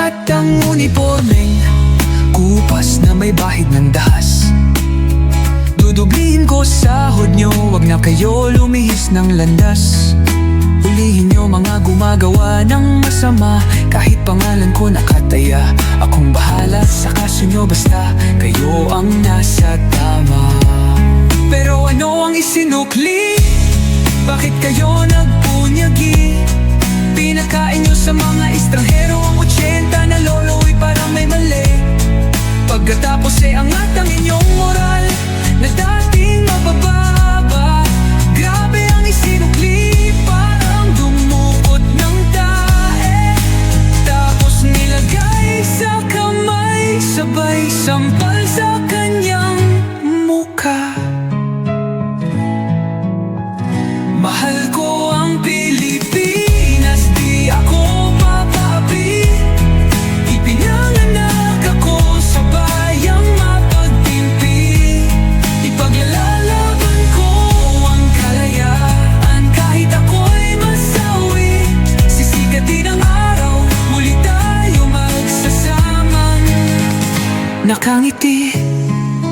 at ang unipormeng kupas na may bahid ng dahas. Dudublihin ko sahod nyo, wag na kayo lumihis ng landas. Hulihin nyo mga gumagawa ng masama, kahit pangalan ko nakataya. Akong bahala sa kaso nyo, basta kayo ang nasa tama. Pero ano ang isinukli? Bakit kayo nagpunyagi? Pinakain nyo sa mga estranghero ang 80 na lolo'y parang may mali. Pagkatapos angat ang inyong moral na dating mabababa. Grabe ang isinukli, parang dumukot ng tae. Tapos nilagay sa kamay, sabay sampal sa kanyang mukha. Mahal ko ang Pilipinas, di ako papaapi. Ipinanganak ako sa bayang mapagtimpi. Ipaglalaban ko ang kalayaan, kahit ako'y masawi. Sisigatin ang araw, muli tayo magsasamang nakangiti.